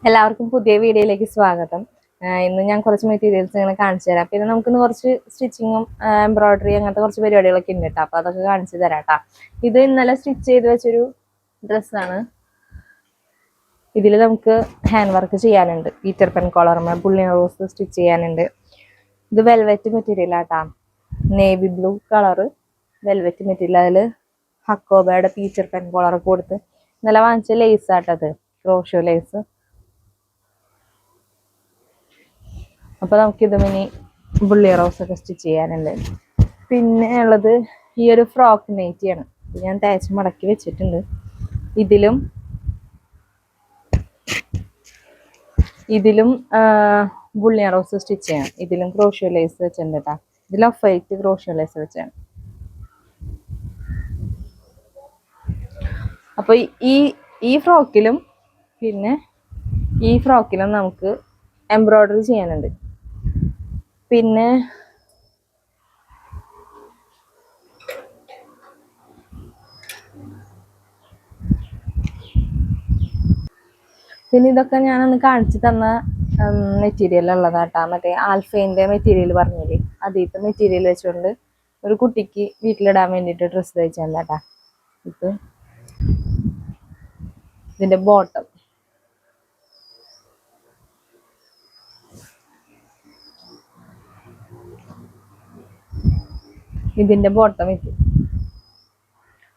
എല്ലാവർക്കും പുതിയ വീഡിയോയിലേക്ക് സ്വാഗതം. ഇന്ന് ഞാൻ കുറച്ച് മെറ്റീരിയൽസ് ഇങ്ങനെ കാണിച്ചു തരാം. പിന്നെ നമുക്കിന്ന് കുറച്ച് സ്റ്റിച്ചിങ്ങും എംബ്രോയിഡറി അങ്ങനത്തെ കുറച്ച് പരിപാടികളൊക്കെ ഉണ്ട് കേട്ടോ. അപ്പൊ അതൊക്കെ കാണിച്ചു തരാം കേട്ടോ. ഇത് ഇന്നലെ സ്റ്റിച്ച് ചെയ്ത് വെച്ചൊരു ഡ്രസ്സാണ്. ഇതിൽ നമുക്ക് ഹാൻഡ് വർക്ക് ചെയ്യാനുണ്ട്. പീറ്റർ പെൻ കോളർമ ബുള്ളിയൻ റോസ് സ്റ്റിച്ച് ചെയ്യാനുണ്ട്. ഇത് വെൽവെറ്റ് മെറ്റീരിയൽ ആട്ടാ, navy blue colour velvet material. അതിൽ ഹക്കോബയുടെ പീറ്റർ പെൻ കോളറൊക്കെ കൊടുത്ത് ഇന്നലെ വാങ്ങിച്ച ലേസ് ആട്ടത്, ക്രോഷോ ലേസ്. അപ്പൊ നമുക്കിത് മിനി ബുള്ളിയ റോസ് ഒക്കെ സ്റ്റിച്ച് ചെയ്യാനുണ്ട്. പിന്നെ ഉള്ളത് ഈ ഒരു ഫ്രോക്ക് നൈറ്റിയാണ്. ഞാൻ തേച്ച് മടക്കി വെച്ചിട്ടുണ്ട്. ഇതിലും ബുള്ളിയ റോസ് സ്റ്റിച്ച് ചെയ്യണം. ഇതിലും ക്രോഷ്യോ ലേസ് വെച്ചിട്ടുണ്ട് കേട്ടോ. ഇതിൽ ഓഫ് വൈറ്റ് ക്രോഷ്യോ ലേസ് വെച്ചാണ്. അപ്പൊ ഈ ഫ്രോക്കിലും പിന്നെ ഈ ഫ്രോക്കിലും നമുക്ക് എംബ്രോയിഡറി ചെയ്യാനുണ്ട്. പിന്നെ ഇതൊക്കെ ഞാനൊന്ന് കാണിച്ചു തന്ന മെറ്റീരിയൽ ഉള്ളതാട്ടാ. മറ്റേ ആൽഫൈൻ്റെ മെറ്റീരിയൽ പറഞ്ഞില്ലേ, അതിലത്തെ മെറ്റീരിയൽ വെച്ചുകൊണ്ട് ഒരു കുട്ടിക്ക് വീട്ടിലിടാൻ വേണ്ടിയിട്ട് ഡ്രസ്സ് തയ്ച്ചതാട്ടാ. ഇതിന്റെ ബോട്ടം ഇത്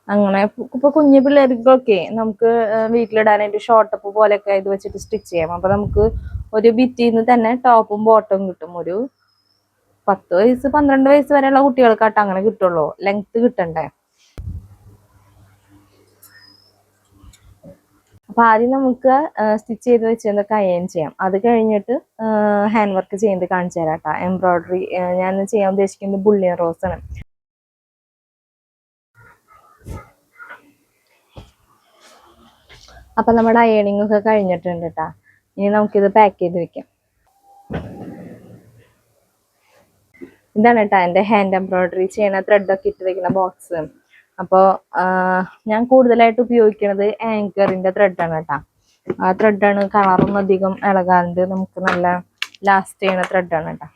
അങ്ങനെ. ഇപ്പൊ കുഞ്ഞു പിള്ളേർക്കൊക്കെ നമുക്ക് വീട്ടിലിടാനായിട്ട് ഷോർട്ടപ്പ് പോലെയൊക്കെ ഇത് വെച്ചിട്ട് സ്റ്റിച്ച് ചെയ്യാം. അപ്പൊ നമുക്ക് ഒരു ബിറ്റിന്ന് തന്നെ ടോപ്പും ബോട്ടവും കിട്ടും. ഒരു 10 വയസ്സ് 12 വയസ്സ് വരെയുള്ള കുട്ടികൾക്കാട്ട് അങ്ങനെ കിട്ടുള്ളൂ. ലെങ്ത് കിട്ടണ്ടേ. അപ്പൊ ആദ്യം നമുക്ക് സ്റ്റിച്ച് ചെയ്ത് വെച്ചതൊക്കെ അയൺ ചെയ്യാം. അത് കഴിഞ്ഞിട്ട് ഹാൻഡ് വർക്ക് ചെയ്യുന്നത് കാണിച്ചു തരാം കേട്ടോ. എംബ്രോയിഡറി ഞാൻ ചെയ്യാൻ ഉദ്ദേശിക്കുന്നത് ബുള്ളിയൻ റോസ് ആണ്. അപ്പൊ നമ്മുടെ അയണിങ് ഒക്കെ കഴിഞ്ഞിട്ടുണ്ട് കേട്ടാ. ഇനി നമുക്കിത് പാക്ക് ചെയ്ത് വെക്കാം. ഇതാണ് കേട്ടാ എൻ്റെ ഹാൻഡ് എംബ്രോയിഡറി ചെയ്യണ ത്രെഡൊക്കെ ഇട്ട് വെക്കുന്ന ബോക്സ്. അപ്പോൾ ഞാൻ കൂടുതലായിട്ട് ഉപയോഗിക്കുന്നത് ആങ്കറിന്റെ ത്രെഡാണ് കേട്ടാ. ആ ത്രെഡാണ് കളറൊന്നും അധികം ഇളകാണ്ട് നമുക്ക് നല്ല ലാസ്റ്റ് ചെയ്യണ ത്രെഡാണ് കേട്ടാ.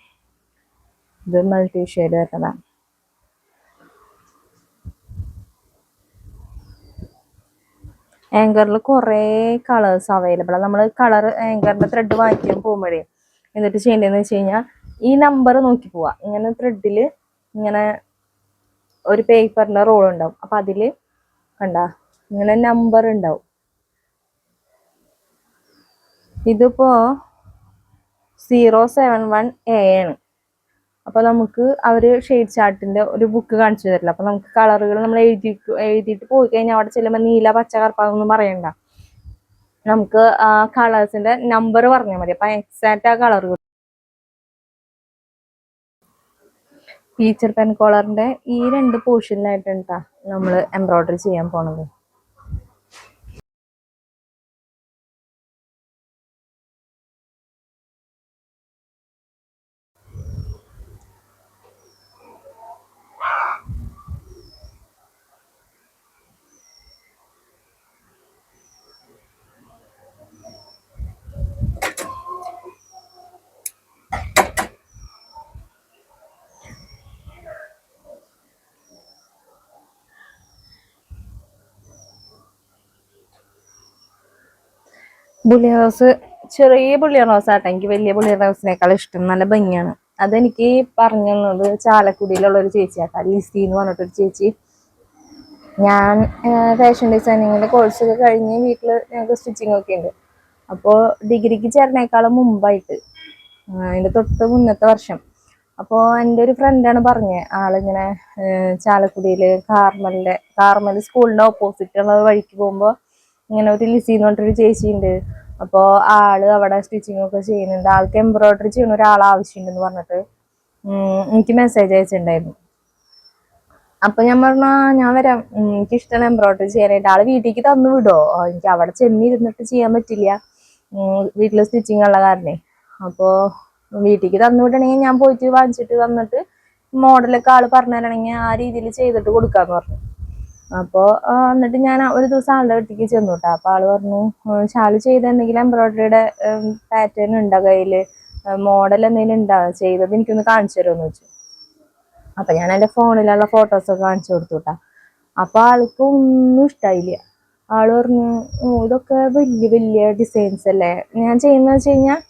ഇത് മൾട്ടി ഷെയ്ഡ് വരുന്നതാണ്. ആങ്കറിൽ കുറേ കളേഴ്സ് അവൈലബിൾ ആണ്. നമ്മൾ കളർ ആങ്കറിന്റെ ത്രെഡ് വാങ്ങിക്കാൻ പോകുമ്പോഴേ എന്നിട്ട് ചെയ്യേണ്ടതെന്ന് വെച്ച് കഴിഞ്ഞാൽ ഈ നമ്പർ നോക്കി പോവാ. ഇങ്ങനെ ത്രെഡിൽ ഇങ്ങനെ ഒരു പേപ്പറിന്റെ റോൾ ഉണ്ടാവും. അപ്പൊ അതില് കണ്ട ഇങ്ങനെ നമ്പർ ഉണ്ടാവും. ഇതിപ്പോ 071A ആണ്. അപ്പൊ നമുക്ക് അവര് ഷെയ്ഡ് ചാർട്ടിന്റെ ഒരു ബുക്ക് കാണിച്ചു തരില്ല. അപ്പൊ നമുക്ക് കളറുകൾ നമ്മൾ എഴുതിയിട്ട് പോയി കഴിഞ്ഞാൽ അവിടെ ചെല്ലുമ്പോൾ നീല പച്ച കറുപ്പാന്നൊന്നും പറയണ്ട. നമുക്ക് ആ കളേഴ്സിന്റെ നമ്പർ പറഞ്ഞാൽ മതി. അപ്പൊ എക്സാക്ട് ആ കളർ. പീച്ചർ പെൻ കോളറിന്റെ ഈ 2 പോർഷനിലായിട്ടാ നമ്മൾ എംബ്രോയിഡറി ചെയ്യാൻ പോണത്. ബുള്ളിയൻ റോസ് ചെറിയ ബുള്ളിയൻ റോസ് ആട്ടെ. എനിക്ക് വലിയ ബുള്ളിയൻ റോസിനേക്കാൾ ഇഷ്ടം. നല്ല ഭംഗിയാണ്. അതെനിക്ക് പറഞ്ഞു തന്നത് ചാലക്കുടിയിലുള്ള ഒരു ചേച്ചിയാട്ടാ, ലിസി എന്ന് പറഞ്ഞിട്ടൊരു ചേച്ചി. ഞാൻ ഫാഷൻ ഡിസൈനിങ്ങിന്റെ കോഴ്സ് ഒക്കെ കഴിഞ്ഞ് വീട്ടിൽ ഞങ്ങൾക്ക് സ്റ്റിച്ചിങ് ഒക്കെ ഉണ്ട്. അപ്പോൾ ഡിഗ്രിക്ക് ചേർന്നേക്കാളും മുമ്പായിട്ട്, അതിന്റെ തൊട്ട് മുന്നത്തെ വർഷം, അപ്പോൾ എൻ്റെ ഒരു ഫ്രണ്ടാണ് പറഞ്ഞത്. ആളിങ്ങനെ ചാലക്കുടിയില് കാർമൽ സ്കൂളിന്റെ ഓപ്പോസിറ്റ് ഉള്ള വഴിക്ക് പോകുമ്പോൾ ഇങ്ങനെ ഒരു ലിസി എന്ന് പറഞ്ഞിട്ടൊരു ചേച്ചി ഉണ്ട്. അപ്പോൾ ആള് അവിടെ സ്റ്റിച്ചിങ് ഒക്കെ ചെയ്യുന്നുണ്ട്. ആൾക്ക് എംബ്രോയിഡറി ചെയ്യുന്ന ഒരാൾ ആവശ്യമുണ്ടെന്ന് പറഞ്ഞിട്ട് എനിക്ക് മെസ്സേജ് അയച്ചിട്ടുണ്ടായിരുന്നു. അപ്പൊ ഞാൻ പറഞ്ഞു ഞാൻ വരാം, എനിക്ക് ഇഷ്ടമാണ് എംബ്രോയിഡറി ചെയ്യാനായിട്ട്. ആള് വീട്ടിലേക്ക് തന്നു വിടോ? എനിക്ക് അവിടെ ചെന്നിരുന്നിട്ട് ചെയ്യാൻ പറ്റില്ല, വീട്ടില് സ്റ്റിച്ചിങ് ഉള്ള കാരണേ. അപ്പോ വീട്ടിലേക്ക് തന്നു വിടണമെങ്കിൽ ഞാൻ പോയിട്ട് വാങ്ങിച്ചിട്ട് വന്നിട്ട് മോഡലൊക്കെ ആള് പറഞ്ഞു തരണമെങ്കിൽ ആ രീതിയിൽ ചെയ്തിട്ട് കൊടുക്കാന്ന് പറഞ്ഞു. അപ്പോൾ എന്നിട്ട് ഞാൻ ഒരു ദിവസം ആളുടെ വീട്ടിലേക്ക് ചെന്നു കേട്ടോ. അപ്പോൾ ആള് പറഞ്ഞു ഷാലു ചെയ്ത എന്തെങ്കിലും എംബ്രോയിഡറിയുടെ പാറ്റേൺ ഉണ്ടോ കയ്യില്, മോഡൽ എന്തെങ്കിലും ഉണ്ടോ, ചെയ്തത് എനിക്കൊന്ന് കാണിച്ചു തരുമെന്ന് വെച്ചു. അപ്പൊ ഞാൻ എൻ്റെ ഫോണിലുള്ള ഫോട്ടോസൊക്കെ കാണിച്ചു കൊടുത്തു കേട്ടാ. അപ്പൊ ആൾക്ക് ഒന്നും ഇഷ്ടായില്ല. ആള് പറഞ്ഞു ഇതൊക്കെ വലിയ വലിയ ഡിസൈൻസ് അല്ലേ, ഞാൻ ചെയ്യുന്ന വെച്ച് കഴിഞ്ഞാൽ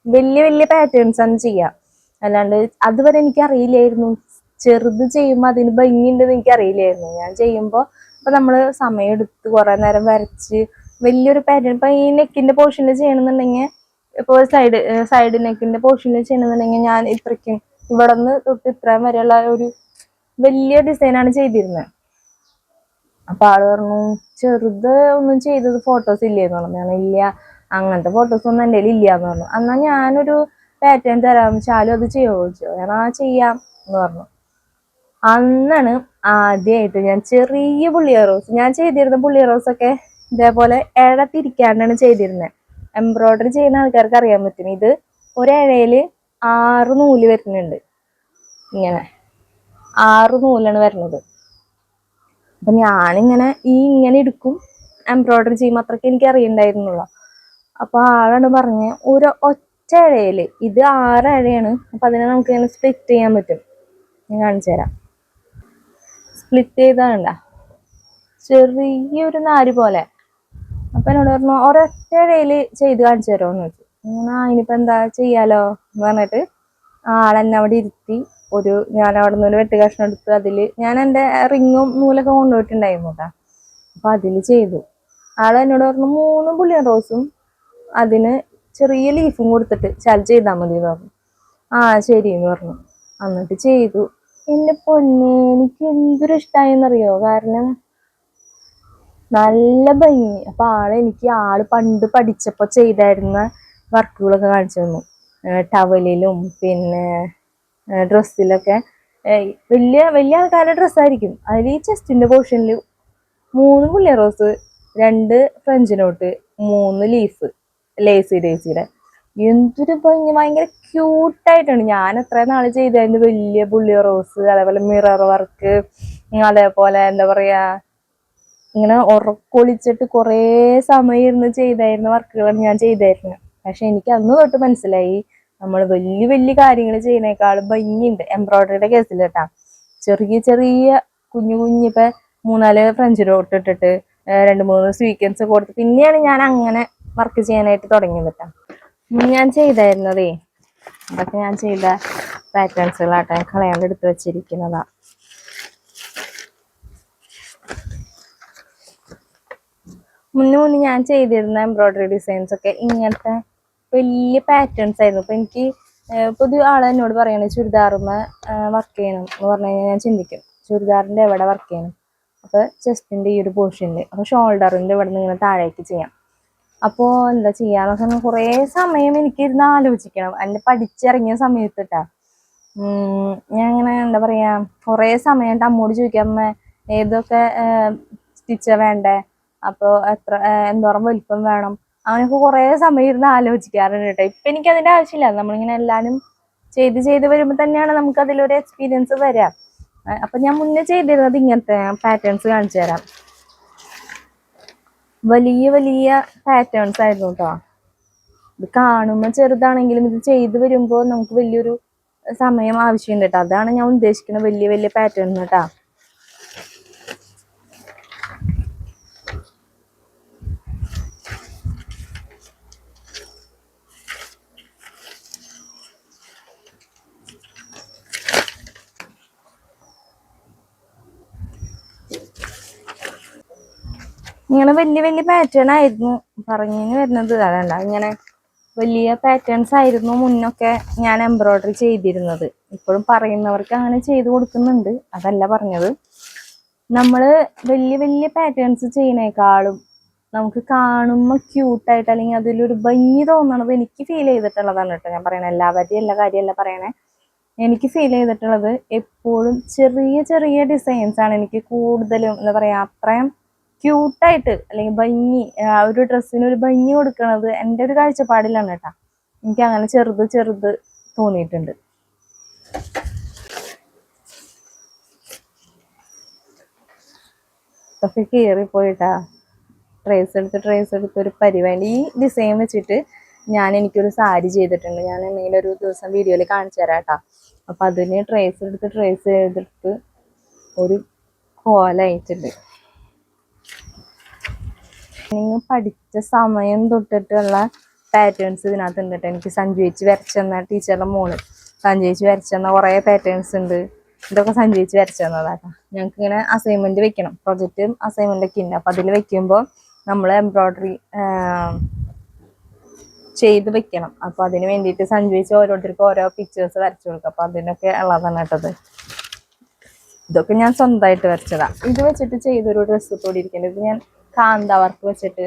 വലിയ വലിയ പാറ്റേൺസ് ആണ് ചെയ്യാം, അല്ലാണ്ട് അതുവരെ എനിക്ക് അറിയില്ലായിരുന്നു ചെറുത് ചെയ്യുമ്പോൾ അതിന് ഭംഗിയുണ്ടെന്ന് എനിക്ക് അറിയില്ലായിരുന്നു. ഞാൻ ചെയ്യുമ്പോൾ ഇപ്പൊ നമ്മള് സമയം എടുത്ത് കുറെ നേരം വരച്ച് വലിയൊരു പാറ്റേൺ ഇപ്പൊ ഈ നെക്കിന്റെ പോർഷനിൽ ചെയ്യണമെന്നുണ്ടെങ്കിൽ, ഇപ്പൊ സൈഡ് നെക്കിന്റെ പോർഷനിൽ ചെയ്യണമെന്നുണ്ടെങ്കിൽ ഞാൻ ഇത്രയ്ക്കും ഇവിടെ നിന്ന് തൊട്ട് ഇത്രയും വരെയുള്ള ഒരു വലിയ ഡിസൈനാണ് ചെയ്തിരുന്നത്. അപ്പൊ ആള് പറഞ്ഞു ചെറുത് ഒന്നും ചെയ്തത് ഫോട്ടോസ് ഇല്ലേന്ന് പറഞ്ഞു. ഞാൻ ഇല്ല, അങ്ങനത്തെ ഫോട്ടോസ് ഒന്നും എൻ്റെ കയ്യിൽ ഇല്ലാന്ന് പറഞ്ഞു. എന്നാ ഞാനൊരു പാറ്റേൺ തരാം, ശാലു അത് ചെയ്യുമോ ചോദിച്ചു. ഞാൻ ചെയ്യാം എന്ന് പറഞ്ഞു. അന്നാണ് ആദ്യമായിട്ട് ഞാൻ ചെറിയ പുള്ളിയ റോസ്, ഞാൻ ചെയ്തിരുന്ന പുള്ളിയ റോസ് ഒക്കെ ഇതേപോലെ ഇഴ തിരിക്കാണ്ടാണ് ചെയ്തിരുന്നത്. എംബ്രോയിഡറി ചെയ്യുന്ന ആൾക്കാർക്ക് അറിയാൻ പറ്റും. ഇത് ഒരിഴയില് 6 നൂല് വരുന്നുണ്ട്, ഇങ്ങനെ 6 നൂലാണ് വരുന്നത്. അപ്പൊ ഞാനിങ്ങനെ ഇങ്ങനെ എടുക്കും, എംബ്രോയിഡറി ചെയ്യുമ്പോൾ അത്രയ്ക്ക് എനിക്ക് അറിയണ്ടായിരുന്നുള്ളൂ. അപ്പൊ ആളാണ് പറഞ്ഞ ഒരു ഒറ്റ ഇഴയില് ഇത് 6 ഇഴയാണ്. അപ്പൊ അതിനെ നമുക്ക് ഇങ്ങനെ സ്പ്ലിറ്റ് ചെയ്യാൻ പറ്റും. ഞാൻ കാണിച്ചു തരാം. സ്പ്ലിറ്റ് ചെയ്താണ്ട ചെറിയൊരു നാര് പോലെ. അപ്പൊ എന്നോട് പറഞ്ഞു ഒരൊറ്റ ഇഴയില് ചെയ്ത് കാണിച്ചു തരുമോന്ന് ചോദിച്ചു. അതിനിപ്പോ എന്താ ചെയ്യാലോ എന്ന് പറഞ്ഞിട്ട് ആളെന്നെ അവിടെ ഇരുത്തി. ഞാൻ അവിടെ നിന്ന് ഒരു വെട്ട് കഷ്ണം എടുത്ത് അതില് ഞാൻ എൻ്റെ റിങ്ങും നൂലൊക്കെ കൊണ്ടുപോയിട്ടുണ്ടായിരുന്നു കേട്ടാ. അപ്പൊ അതില് ചെയ്തു. ആള് എന്നോട് പറഞ്ഞു 3 പുള്ളിയൻ റോസും അതിന് ചെറിയ ലീഫും കൊടുത്തിട്ട് ചെയ്താൽ മതി എന്ന് പറഞ്ഞു. ശരി എന്ന് പറഞ്ഞു. എന്നിട്ട് ചെയ്തു. എന്റെ പൊന്നെ, എനിക്ക് എന്തൊരു ഇഷ്ടായെന്നറിയോ, കാരണം നല്ല ഭംഗി. അപ്പൊ ആള് പണ്ട് പഠിച്ചപ്പോ ചെയ്തായിരുന്ന വർക്കുകളൊക്കെ കാണിച്ചു തന്നു. ടവലിലും പിന്നെ ഡ്രസ്സിലൊക്കെ വലിയ വലിയ ആൾക്കാരുടെ ഡ്രസ്സായിരിക്കും. അതിൽ ഈ ചെസ്റ്റിന്റെ പോർഷനിൽ 3 പുള്ളിയ റോസ്, 2 ഫ്രഞ്ച് നോട്ട്, 3 ലീഫ് ലേസിയുടെ എന്തൊരു ഭംഗി, ഭയങ്കര ക്യൂട്ടായിട്ടാണ്. ഞാൻ എത്ര നാള് ചെയ്തായിരുന്നു വലിയ പുള്ളിയ റോസ്, അതേപോലെ മിറർ വർക്ക്, അതേപോലെ എന്താ പറയാ ഇങ്ങനെ ഉറക്കൊളിച്ചിട്ട് കുറേ സമയം ഇരുന്ന് ചെയ്തായിരുന്ന വർക്കുകളാണ് ഞാൻ ചെയ്തായിരുന്നത്. പക്ഷെ എനിക്ക് അന്ന് തൊട്ട് മനസ്സിലായി നമ്മൾ വലിയ വലിയ കാര്യങ്ങൾ ചെയ്യുന്നേക്കാളും ഭംഗിയുണ്ട് എംബ്രോയിഡറിയുടെ കേസിൽ കേട്ടാ. ചെറിയ ചെറിയ കുഞ്ഞു കുഞ്ഞു ഇപ്പൊ 3-4 ഫ്രഞ്ച് നോട്ട് ഇട്ടിട്ട് 2-3 സ്വീക്വൻസ് കൊടുത്ത് പിന്നെയാണ് ഞാൻ അങ്ങനെ വർക്ക് ചെയ്യാനായിട്ട് തുടങ്ങിയത് കേട്ടാ. ഞാൻ ചെയ്തായിരുന്നതേ അതൊക്കെ ഞാൻ ചെയ്ത പാറ്റേൺസുകളാട്ടെ കളയാണ്ട് എടുത്ത് വെച്ചിരിക്കുന്നതാ. മുന്നേ ഞാൻ ചെയ്തിരുന്ന എംബ്രോയിഡറി ഡിസൈൻസ് ഒക്കെ ഇങ്ങനത്തെ വലിയ പാറ്റേൺസ് ആയിരുന്നു. അപ്പൊ എനിക്ക് പുതിയ ആളെ എന്നോട് പറയണ ചുരിദാറുമ്മ വർക്ക് ചെയ്യണം എന്ന് പറഞ്ഞു കഴിഞ്ഞാൽ ഞാൻ ചിന്തിക്കും ചുരിദാറിന്റെ എവിടെ വർക്ക് ചെയ്യണം. അപ്പൊ ചെസ്റ്റിന്റെ ഈ ഒരു പോർഷനിൽ, അപ്പൊ ഷോൾഡറിന്റെ ഇവിടെ നിന്ന് ഇങ്ങനെ താഴേക്ക് ചെയ്യാം. അപ്പോ എന്താ ചെയ്യാന്നൊക്കെ പറഞ്ഞാൽ കുറേ സമയം എനിക്ക് ഇരുന്ന് ആലോചിക്കണം. എന്നെ പഠിച്ചിറങ്ങിയ സമയത്തിട്ടാ ഞാൻ ഇങ്ങനെ എന്താ പറയാ കുറേ സമയം അമ്മോട് ചോദിക്കാം അമ്മ ഏതൊക്കെ സ്റ്റിച്ച് വേണ്ടേ, അപ്പൊ എന്തോരം വലിപ്പം വേണം, അങ്ങനെയൊക്കെ കുറെ സമയം ഇരുന്ന് ആലോചിക്കാറുണ്ട് കേട്ടോ. ഇപ്പൊ എനിക്ക് അതിന്റെ ആവശ്യമില്ല. നമ്മളിങ്ങനെ എല്ലാരും ചെയ്ത് വരുമ്പോ തന്നെയാണ് നമുക്ക് അതിലൊരു എക്സ്പീരിയൻസ് വരാം. അപ്പൊ ഞാൻ മുന്നേ ചെയ്തിരുന്നത് ഇങ്ങനത്തെ പാറ്റേൺസ് കാണിച്ചു തരാം. വലിയ വലിയ പാറ്റേൺസ് ആയിരുന്നു കേട്ടോ. ഇത് കാണുമ്പോ ചെറുതാണെങ്കിലും ഇത് ചെയ്ത് വരുമ്പോ നമുക്ക് വലിയൊരു സമയം ആവശ്യമുണ്ട് കേട്ടോ. അതാണ് ഞാൻ ഉദ്ദേശിക്കുന്നത് വലിയ വലിയ പാറ്റേൺ കേട്ടാ. ഇങ്ങനെ വലിയ വലിയ പാറ്റേൺ ആയിരുന്നു പറഞ്ഞു വരുന്നത്. അതല്ല, ഇങ്ങനെ വലിയ പാറ്റേൺസ് ആയിരുന്നു മുന്നൊക്കെ ഞാൻ എംബ്രോയിഡറി ചെയ്തിരുന്നത്. ഇപ്പോഴും പറയുന്നവർക്ക് അങ്ങനെ ചെയ്തു കൊടുക്കുന്നുണ്ട്, അതല്ല പറഞ്ഞത്. നമ്മള് വലിയ വലിയ പാറ്റേൺസ് ചെയ്യുന്നേക്കാളും നമുക്ക് കാണുമ്പോൾ ക്യൂട്ടായിട്ട് അല്ലെങ്കിൽ അതിലൊരു ഭംഗി തോന്നണത് എനിക്ക് ഫീൽ ചെയ്തിട്ടുള്ളതാണ് കേട്ടോ. ഞാൻ പറയണേ എല്ലാവരുടെയും എല്ലാ കാര്യമല്ല പറയണേ. എനിക്ക് ഫീൽ ചെയ്തിട്ടുള്ളത് എപ്പോഴും ചെറിയ ചെറിയ ഡിസൈൻസ് ആണ് എനിക്ക് കൂടുതലും എന്താ പറയാ അത്രയും ക്യൂട്ടായിട്ട് അല്ലെങ്കിൽ ഭംഗി, ഒരു ഡ്രസ്സിന് ഒരു ഭംഗി കൊടുക്കണത് എൻ്റെ ഒരു കാഴ്ചപ്പാടിലാണ് കേട്ടാ. എനിക്ക് അങ്ങനെ ചെറുത് ചെറുത് തോന്നിയിട്ടുണ്ട്. ഒക്കെ കീറിപ്പോയിട്ടാ. ട്രേസ് എടുത്ത് ഒരു പരിപാടി ഈ ഡിസൈൻ വെച്ചിട്ട് എനിക്കൊരു സാരി ചെയ്തിട്ടുണ്ട്. ഞാൻ എന്തെങ്കിലും ഒരു ദിവസം വീഡിയോയിൽ കാണിച്ചു തരാം കേട്ടോ. അപ്പൊ അതിന് ട്രേസ് ചെയ്തെടുത്ത് ഒരു കോലായിട്ടുണ്ട്. നിങ്ങൾ പഠിച്ച സമയം തൊട്ടിട്ടുള്ള പാറ്റേൺസ് ഇതിനകത്ത് ഉണ്ട്. എനിക്ക് സഞ്ജു ചേച്ചി വരച്ചെന്ന ടീച്ചറുടെ മോള് സഞ്ജു ചേച്ചി വരച്ചെന്ന കുറേ പാറ്റേൺസ് ഉണ്ട്. ഇതൊക്കെ സഞ്ജു ചേച്ചി വരച്ചെന്നതാട്ടോ. ഞങ്ങൾക്ക് ഇങ്ങനെ അസൈൻമെന്റ് വെക്കണം, പ്രൊജക്റ്റ് അസൈൻമെന്റ് ഒക്കെ ഉണ്ട്. അപ്പൊ അതിൽ വെക്കുമ്പോൾ നമ്മൾ എംബ്രോയിഡറി ചെയ്ത് വെക്കണം. അപ്പൊ അതിന് വേണ്ടിയിട്ട് സഞ്ജു ചേച്ചി ഓരോരുത്തർക്കും ഓരോ പിക്ചേഴ്സ് വരച്ചു കൊടുക്കും. അപ്പൊ അതിനൊക്കെ ഉള്ളതാണ് കേട്ടത്. ഇതൊക്കെ ഞാൻ സ്വന്തമായിട്ട് വരച്ചതാ. ഇത് വെച്ചിട്ട് ചെയ്തൊരു ഡ്രസ്സ് കൂടി ഇരിക്കുന്നത് ഞാൻ കാന്ത വർക്ക് വെച്ചിട്ട്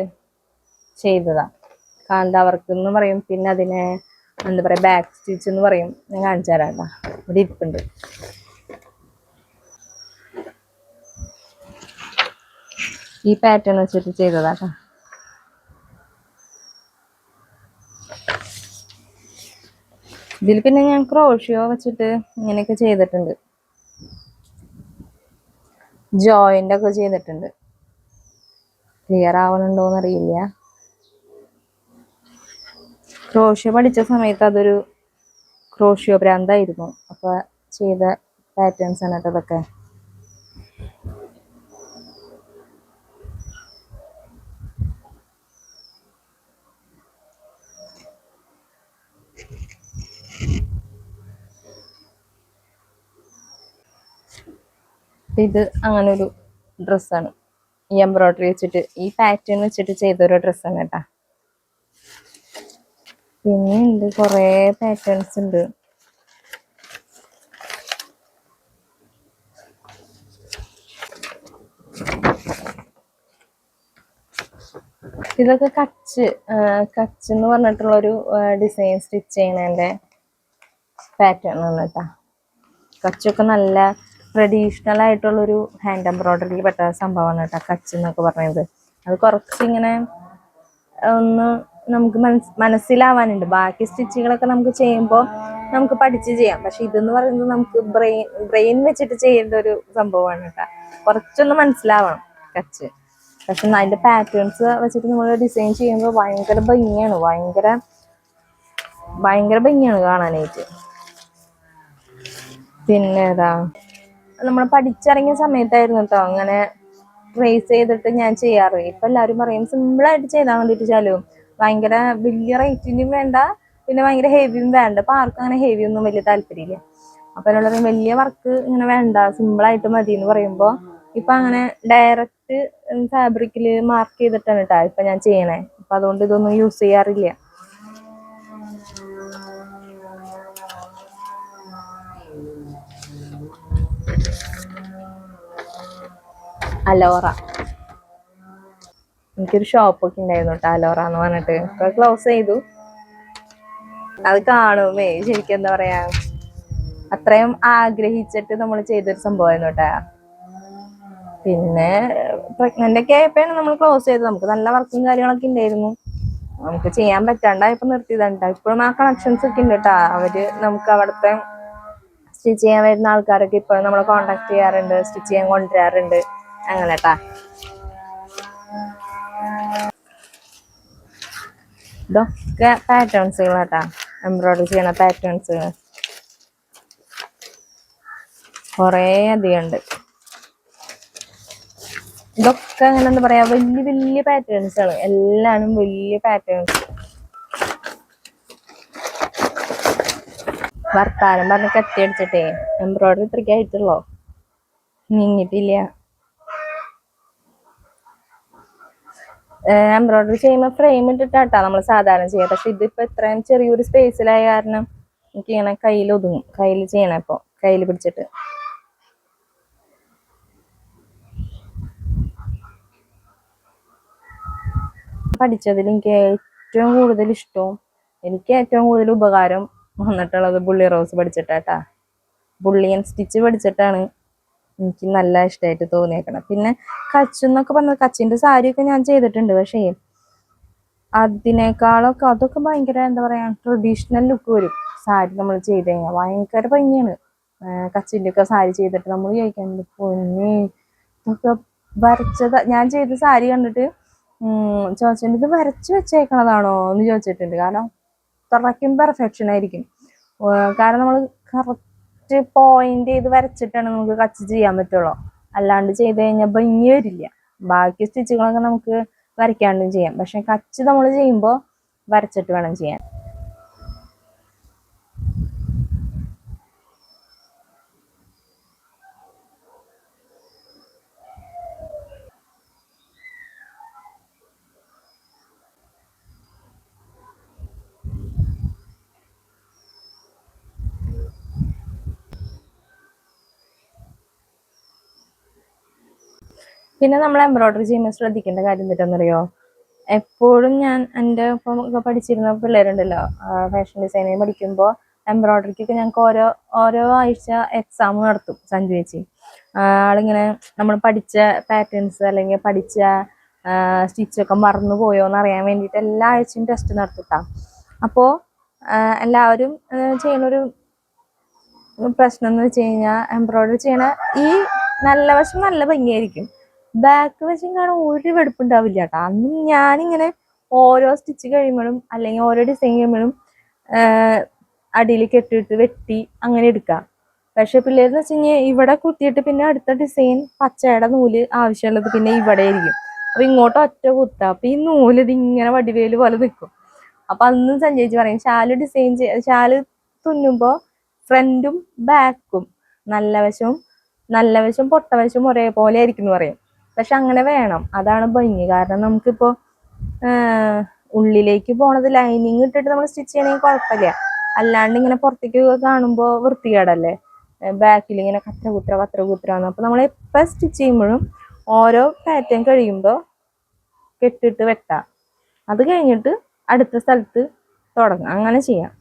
ചെയ്തതാ. കാന്ത വർക്ക് എന്ന് പറയും. പിന്നെ അതിനെ എന്താ പറയാ, ബാക്ക് സ്റ്റിച്ച് എന്ന് പറയും. ഞാൻ കാണിച്ചു തരാട്ടാ. ഇവിടെ ഇരിപ്പുണ്ട്. ഈ പാറ്റേൺ വെച്ചിട്ട് ചെയ്തതാട്ടാ. ഇതിൽ പിന്നെ ഞാൻ ക്രോഷ്യോ വെച്ചിട്ട് ഇങ്ങനെയൊക്കെ ചെയ്തിട്ടുണ്ട്. ജോയിന്റ് ഒക്കെ ചെയ്തിട്ടുണ്ട്. ക്ലിയർ ആവണുണ്ടോന്ന് അറിയില്ല. ക്രോഷ്യോ പഠിച്ച സമയത്ത് അതൊരു ക്രോഷ്യോ ഭ്രാന്തായിരുന്നു. അപ്പൊ ചെയ്ത പാറ്റേൺസ് ആണ് കേട്ടോ ഇതൊക്കെ. ഇത് അങ്ങനെ ഒരു ഡ്രസ്സാണ്. ഈ എംബ്രോയിഡറി വെച്ചിട്ട് ഈ പാറ്റേൺ വെച്ചിട്ട് ചെയ്തൊരു ഡ്രസ്സാണ് കേട്ടാ. പിന്നെ ഉണ്ട് കുറേ പാറ്റേൺസ് ഉണ്ട്. ഇതൊക്കെ കച്ച് എന്ന് പറഞ്ഞിട്ടുള്ളൊരു ഡിസൈൻ സ്റ്റിച്ച് ചെയ്യുന്നതിൻ്റെ പാറ്റേൺ ആണ് കേട്ടാ. കച്ചൊക്കെ നല്ല ട്രഡീഷണൽ ആയിട്ടുള്ളൊരു ഹാൻഡ് എംബ്രോയിഡറിയിൽ പെട്ട സംഭവമാണ് കേട്ടോ കച്ച് എന്നൊക്കെ പറയുന്നത്. അത് കുറച്ചിങ്ങനെ ഒന്ന് നമുക്ക് മനസ്സിലാവാനുണ്ട്. ബാക്കി സ്റ്റിച്ചുകളൊക്കെ നമുക്ക് ചെയ്യുമ്പോൾ നമുക്ക് പഠിച്ച് ചെയ്യാം. പക്ഷെ ഇതെന്ന് പറയുന്നത് നമുക്ക് ബ്രെയിൻ വെച്ചിട്ട് ചെയ്യേണ്ട ഒരു സംഭവമാണ് കേട്ടോ. കുറച്ചൊന്ന് മനസ്സിലാവണം കച്ച്. പക്ഷെ അതിന്റെ പാറ്റേൺസ് വെച്ചിട്ട് നമ്മൾ ഡിസൈൻ ചെയ്യുമ്പോൾ ഭയങ്കര ഭംഗിയാണ്. ഭയങ്കര ഭംഗിയാണ് കാണാനായിട്ട്. പിന്നെ ഏതാ, നമ്മൾ പഠിച്ചിറങ്ങിയ സമയത്തായിരുന്നു കേട്ടോ അങ്ങനെ ട്രേസ് ചെയ്തിട്ട് ഞാൻ ചെയ്യാറ്. ഇപ്പൊ എല്ലാവരും പറയും സിമ്പിളായിട്ട് ചെയ്താൽ വേണ്ടിയിട്ട് ചാലും, ഭയങ്കര വലിയ റേറ്റിനും വേണ്ട, പിന്നെ ഭയങ്കര ഹെവിയും വേണ്ട. അപ്പൊ ആർക്കും അങ്ങനെ ഹെവി ഒന്നും വലിയ താല്പര്യമില്ല. അപ്പൊ എന്നോട് വലിയ വർക്ക് ഇങ്ങനെ വേണ്ട, സിമ്പിളായിട്ട് മതി എന്ന് പറയുമ്പോ ഇപ്പൊ അങ്ങനെ ഡയറക്റ്റ് ഫാബ്രിക്കില് മാർക്ക് ചെയ്തിട്ടാണ് കേട്ടോ ഇപ്പൊ ഞാൻ ചെയ്യണേ. അപ്പൊ അതുകൊണ്ട് ഇതൊന്നും യൂസ് ചെയ്യാറില്ല. അലോറ, എനിക്കൊരു ഷോപ്പൊക്കെ ഉണ്ടായിരുന്നു കേട്ടോ അലോറ എന്ന് പറഞ്ഞിട്ട്. ഇപ്പൊ ക്ലോസ് ചെയ്തു. അത് കാണുമ്പേ ശരിക്കും എന്താ പറയാ, അത്രയും ആഗ്രഹിച്ചിട്ട് നമ്മൾ ചെയ്തൊരു സംഭവമായിരുന്നു കേട്ടാ. പിന്നെ പ്രഗ്നന്റ് ഒക്കെ ആയപ്പോഴാണ് നമ്മൾ ക്ലോസ് ചെയ്തത്. നമുക്ക് നല്ല വർക്കും കാര്യങ്ങളൊക്കെ ഉണ്ടായിരുന്നു. നമുക്ക് ചെയ്യാൻ പറ്റാണ്ടായപ്പോ നിർത്തിയതാണ്. ഇപ്പോഴും ആ കണക്ഷൻസ് ഒക്കെ ഉണ്ട് കേട്ടാ. നമുക്ക് അവിടുത്തെ സ്റ്റിച്ച് ചെയ്യാൻ വരുന്ന ആൾക്കാരൊക്കെ ഇപ്പോഴും നമ്മളെ കോണ്ടാക്ട് ചെയ്യാറുണ്ട്, സ്റ്റിച്ച് ചെയ്യാൻ കൊണ്ടുവരാറുണ്ട് അങ്ങനെ കേട്ടാ. ഇതൊക്കെ പാറ്റേൺസുകൾ കേട്ടാ, എംബ്രോയിഡറി ചെയ്യണ പാറ്റേൺസുകൾ കുറേ അധികം ഉണ്ട്. ഇതൊക്കെ അങ്ങനെ എന്താ പറയാ, വലിയ പാറ്റേൺസ് ആണ്. എല്ലാരും വലിയ പാറ്റേൺസ്. വർത്താനം പറഞ്ഞ് കത്തി അടിച്ചിട്ടേ എംബ്രോയിഡറി ഇത്രയ്ക്ക് ആയിട്ടുള്ളോ, നീങ്ങിട്ടില്ല. എംബ്രോയിഡറി ചെയ്യുമ്പോൾ ഫ്രെയിം ഇട്ടിട്ടാട്ടാ നമ്മൾ സാധാരണ ചെയ്യാം. പക്ഷെ ഇതിപ്പോ ഇത്രയും ചെറിയൊരു സ്പേസിലായ കാരണം എനിക്ക് ഇങ്ങനെ കയ്യിൽ ഒതുങ്ങും. കയ്യിൽ ചെയ്യണം. ഇപ്പൊ കയ്യിൽ പിടിച്ചിട്ട് പഠിച്ചതിൽ എനിക്ക് ഏറ്റവും കൂടുതൽ ഇഷ്ടവും എനിക്ക് ഏറ്റവും കൂടുതൽ ഉപകാരം വന്നിട്ടുള്ളത് ബുള്ളി റോസ് പഠിച്ചിട്ടാട്ടാ. ബുള്ളിയൻ സ്റ്റിച്ച് പഠിച്ചിട്ടാണ് എനിക്ക് നല്ല ഇഷ്ടമായിട്ട് തോന്നിയേക്കണം. പിന്നെ കച്ചെന്നൊക്കെ പറഞ്ഞത്, കച്ചിന്റെ സാരിയൊക്കെ ഞാൻ ചെയ്തിട്ടുണ്ട്. പക്ഷേ അതിനേക്കാളൊക്കെ അതൊക്കെ ഭയങ്കര എന്താ പറയാ, ട്രഡീഷണൽ ലുക്ക് വരും. സാരി നമ്മൾ ചെയ്ത് കഴിഞ്ഞാൽ ഭയങ്കര ഭംഗിയാണ്. കച്ചിന്റെ ഒക്കെ സാരി ചെയ്തിട്ട് നമ്മൾ ചോദിക്കാൻ പൊന്നേ, ഇതൊക്കെ വരച്ചത് ഞാൻ ചെയ്ത സാരി കണ്ടിട്ട് ചോദിച്ചിട്ടുണ്ട് ഇത് വരച്ചു വെച്ചേക്കണതാണോ എന്ന് ചോദിച്ചിട്ടുണ്ട്. കാരണം അത്രയ്ക്കും പെർഫെക്ഷൻ ആയിരിക്കും. കാരണം നമ്മൾ കറക്റ്റ് പോയിന്റ് ചെയ്ത് വരച്ചിട്ടാണ് നമുക്ക് കച്ച് ചെയ്യാൻ പറ്റുള്ളൂ. അല്ലാണ്ട് ചെയ്ത് കഴിഞ്ഞാൽ ഭംഗി വരില്ല. ബാക്കി സ്റ്റിച്ചുകളൊക്കെ നമുക്ക് വരയ്ക്കാണ്ടും ചെയ്യാം, പക്ഷെ കച്ച് നമ്മൾ ചെയ്യുമ്പോൾ വരച്ചിട്ട് വേണം ചെയ്യാൻ. പിന്നെ നമ്മൾ എംബ്രോയിഡറി ചെയ്യുമ്പോൾ ശ്രദ്ധിക്കേണ്ട കാര്യം എന്താണെന്നറിയോ? എപ്പോഴും ഞാൻ എൻ്റെ ഒപ്പം ഒക്കെ പഠിച്ചിരുന്ന പിള്ളേരുണ്ടല്ലോ, ഫാഷൻ ഡിസൈനിങ് പഠിക്കുമ്പോൾ എംബ്രോയിഡറിക്കൊക്കെ ഞങ്ങൾക്ക് ഓരോ ആഴ്ച എക്സാം നടത്തും സഞ്ജു ചേച്ചി. ആളിങ്ങനെ നമ്മൾ പഠിച്ച പാറ്റേൺസ് അല്ലെങ്കിൽ പഠിച്ച സ്റ്റിച്ചൊക്കെ മറന്നു പോയോ എന്ന് അറിയാൻ വേണ്ടിയിട്ട് എല്ലാ ആഴ്ചയും ടെസ്റ്റ് നടത്തിട്ടാ. അപ്പോൾ എല്ലാവരും ചെയ്യുന്നൊരു പ്രശ്നം എന്ന് വെച്ച് കഴിഞ്ഞാൽ എംബ്രോയിഡറി ചെയ്യണ ഈ നല്ല വശം നല്ല ഭംഗിയായിരിക്കും, ബാക്ക് വശം കാണാൻ ഒരു വെടുപ്പുണ്ടാവില്ല കേട്ടോ. അന്ന് ഞാനിങ്ങനെ ഓരോ സ്റ്റിച്ച് കഴിയുമ്പോഴും അല്ലെങ്കിൽ ഓരോ ഡിസൈൻ കഴിയുമ്പോഴും അടിയിൽ കെട്ടിയിട്ട് വെട്ടി അങ്ങനെ എടുക്കാം. പക്ഷെ പിള്ളേരെന്ന് വെച്ച് കഴിഞ്ഞാൽ ഇവിടെ കുത്തിയിട്ട് പിന്നെ അടുത്ത ഡിസൈൻ പച്ചയുടെ നൂല് ആവശ്യമുള്ളത് പിന്നെ ഇവിടെ ആയിരിക്കും. അപ്പൊ ഇങ്ങോട്ട് ഒറ്റ കുത്താം, അപ്പൊ ഈ നൂല് ഇതിങ്ങനെ വടിവേല് പോലെ നിൽക്കും. അപ്പൊ അന്നും സഞ്ജയിച്ച് പറയും ഷാല് തുന്നുമ്പോ ഫ്രണ്ടും ബാക്കും നല്ല വശവും പൊട്ടവശവും ഒരേപോലെ ആയിരിക്കും എന്ന് പറയും. പക്ഷെ അങ്ങനെ വേണം, അതാണ് ഭംഗി. കാരണം നമുക്കിപ്പോ ഉള്ളിലേക്ക് പോണത് ലൈനിങ് ഇട്ടിട്ട് നമ്മൾ സ്റ്റിച്ച് ചെയ്യണമെങ്കിൽ കുഴപ്പമില്ല. അല്ലാണ്ട് ഇങ്ങനെ പുറത്തേക്ക് കാണുമ്പോൾ വൃത്തികേടല്ലേ, ബാക്കിൽ ഇങ്ങനെ കത്ര കുത്തരാന്ന്. അപ്പൊ നമ്മൾ എപ്പോ സ്റ്റിച്ച് ചെയ്യുമ്പോഴും ഓരോ പാറ്റേൺ കഴിയുമ്പോൾ കെട്ടിട്ട് വെട്ടാം, അത് കഴിഞ്ഞിട്ട് അടുത്ത സ്ഥലത്ത് തുടങ്ങാം, അങ്ങനെ ചെയ്യാം.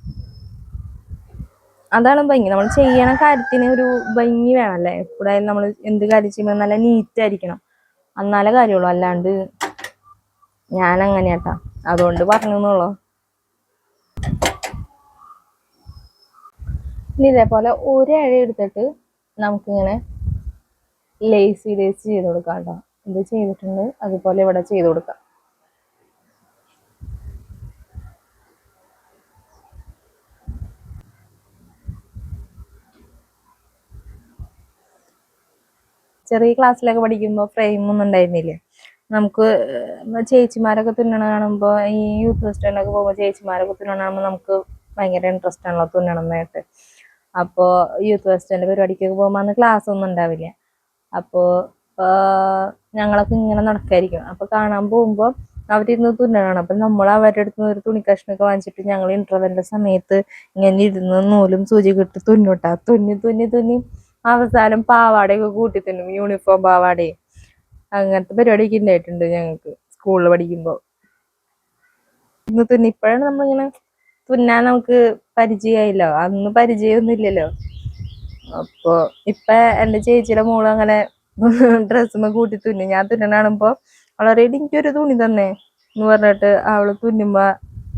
അതാണ് ഭംഗി. നമ്മൾ ചെയ്യണ കാര്യത്തിന് ഒരു ഭംഗി വേണമല്ലേ. എപ്പോഴായാലും നമ്മൾ എന്ത് കാര്യം ചെയ്യുമ്പോൾ നല്ല നീറ്റായിരിക്കണം, എന്നാലേ കാര്യമുള്ളൂ. അല്ലാണ്ട് ഞാൻ അങ്ങനെയാട്ടാ, അതുകൊണ്ട് പറഞ്ഞെന്നുള്ളൂ. ഇനി ഇതേപോലെ ഒരു ഇഴ എടുത്തിട്ട് നമുക്കിങ്ങനെ ലേസി ചെയ്ത് കൊടുക്കാം കേട്ടോ. ഇത് ചെയ്തിട്ടുണ്ട്, അതുപോലെ ഇവിടെ ചെയ്ത് കൊടുക്കാം. ചെറിയ ക്ലാസ്സിലൊക്കെ പഠിക്കുമ്പോൾ ഫ്രെയിം ഒന്നും ഉണ്ടായിരുന്നില്ലേ. നമുക്ക് ചേച്ചിമാരൊക്കെ തുന്നണ കാണുമ്പോൾ, ഈ യൂത്ത് ഫെസ്റ്റിനൊക്കെ പോകുമ്പോൾ ചേച്ചിമാരൊക്കെ തുന്നണ കാണുമ്പോൾ നമുക്ക് ഭയങ്കര ഇൻട്രസ്റ്റ് ആണല്ലോ തുന്നണം എന്നായിട്ട്. അപ്പോൾ യൂത്ത് ഫെസ്റ്റിൻ്റെ പരിപാടിക്കൊക്കെ പോകുമ്പോൾ അന്ന് ക്ലാസ് ഒന്നും ഉണ്ടാവില്ല. അപ്പോൾ ഞങ്ങളൊക്കെ ഇങ്ങനെ നടക്കായിരിക്കും. അപ്പോൾ കാണാൻ പോകുമ്പോൾ അവരിരുന്ന് തുന്നണം. അപ്പം നമ്മൾ അവരുടെ അടുത്ത് നിന്ന് ഒരു തുണി കഷ്ണമൊക്കെ വാങ്ങിച്ചിട്ട് ഞങ്ങൾ ഇന്റർവെല്ലിന്റെ സമയത്ത് ഇങ്ങനെ ഇരുന്ന് നൂലും സൂചി കിട്ടി തുന്നിട്ടാ തുന്നി അവസാനം പാവാടയൊക്കെ കൂട്ടി തുന്നും, യൂണിഫോം പാവാടയും. അങ്ങനത്തെ പരിപാടിയൊക്കെ ഉണ്ടായിട്ടുണ്ട് ഞങ്ങൾക്ക് സ്കൂളിൽ പഠിക്കുമ്പോൾ. ഇന്ന് തുന്നി ഇപ്പോഴാണ് നമ്മളിങ്ങനെ തുന്നാൻ നമുക്ക് പരിചയമായില്ലോ, അന്ന് പരിചയമൊന്നും ഇല്ലല്ലോ. അപ്പൊ ഇപ്പൊ എന്റെ ചേച്ചിയുടെ മോള് അങ്ങനെ ഡ്രസ്സുമ്മ കൂട്ടി തുന്നി. ഞാൻ തുന്നണ കാണുമ്പോ അവളറിയിട്ട് എനിക്കൊരു തുണി തന്നെ എന്ന് പറഞ്ഞിട്ട് അവള് തുന്നുമ്പോ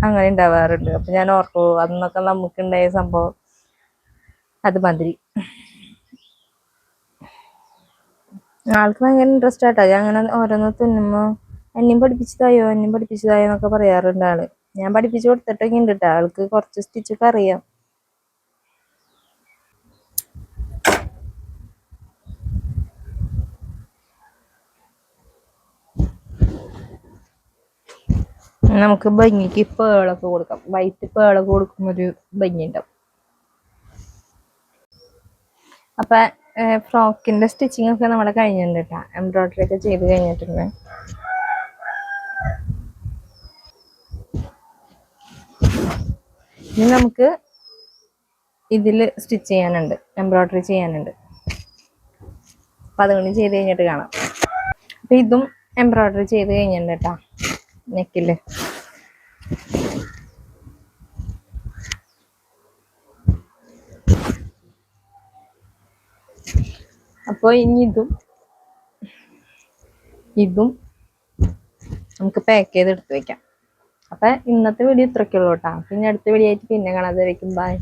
അങ്ങനെ ഉണ്ടാവാറുണ്ട്. അപ്പൊ ഞാൻ ഓർക്കോ അന്നൊക്കെ നമുക്കുണ്ടായ സംഭവം അത് മാതിരി. ആൾക്ക് ഭയങ്കര ഇൻട്രസ്റ്റ് ആട്ടോ. ഞാൻ അങ്ങനെ ഓരോന്ന് തുന്നുമ്പോ എന്നെയും പഠിപ്പിച്ചതായോ എന്നൊക്കെ പറയാറുണ്ട് ആള്. ഞാൻ പഠിപ്പിച്ചു കൊടുത്തിട്ടൊക്കെ ഉണ്ട് കേട്ടോ. ആൾക്ക് കുറച്ച് സ്റ്റിച്ചൊക്കെ അറിയാം. നമുക്ക് ഭംഗിക്ക് പേളൊക്കെ കൊടുക്കാം. വൈറ്റ് പേളൊക്കെ കൊടുക്കുമ്പോ ഒരു ഭംഗി ഉണ്ടാവും. അപ്പൊ ഫ്രോക്കിന്റെ സ്റ്റിച്ചിങ് ഒക്കെ നമ്മുടെ കഴിഞ്ഞിട്ടുണ്ട് കേട്ടോ. എംബ്രോയിഡറി ഒക്കെ ചെയ്ത് കഴിഞ്ഞിട്ടുണ്ട്. ഇനി നമുക്ക് ഇതില് സ്റ്റിച്ച് ചെയ്യാനുണ്ട്, എംബ്രോയിഡറി ചെയ്യാനുണ്ട്. അപ്പൊ അതുകൊണ്ട് ചെയ്ത് കഴിഞ്ഞിട്ട് കാണാം. അപ്പൊ ഇതും എംബ്രോയിഡറി ചെയ്ത് കഴിഞ്ഞിട്ടുണ്ട് കേട്ടോ, നെക്കില്. അപ്പോൾ ഇനി ഇതും നമുക്ക് പാക്ക് ചെയ്ത് എടുത്ത് വെക്കാം. അപ്പൊ ഇന്നത്തെ വീഡിയോ ഇത്രയ്ക്കുള്ളൂ കേട്ടോ. പിന്നെ അടുത്ത വീഡിയോ ആയിട്ട് പിന്നെ കാണാതെ വയ്ക്കും. ബൈ.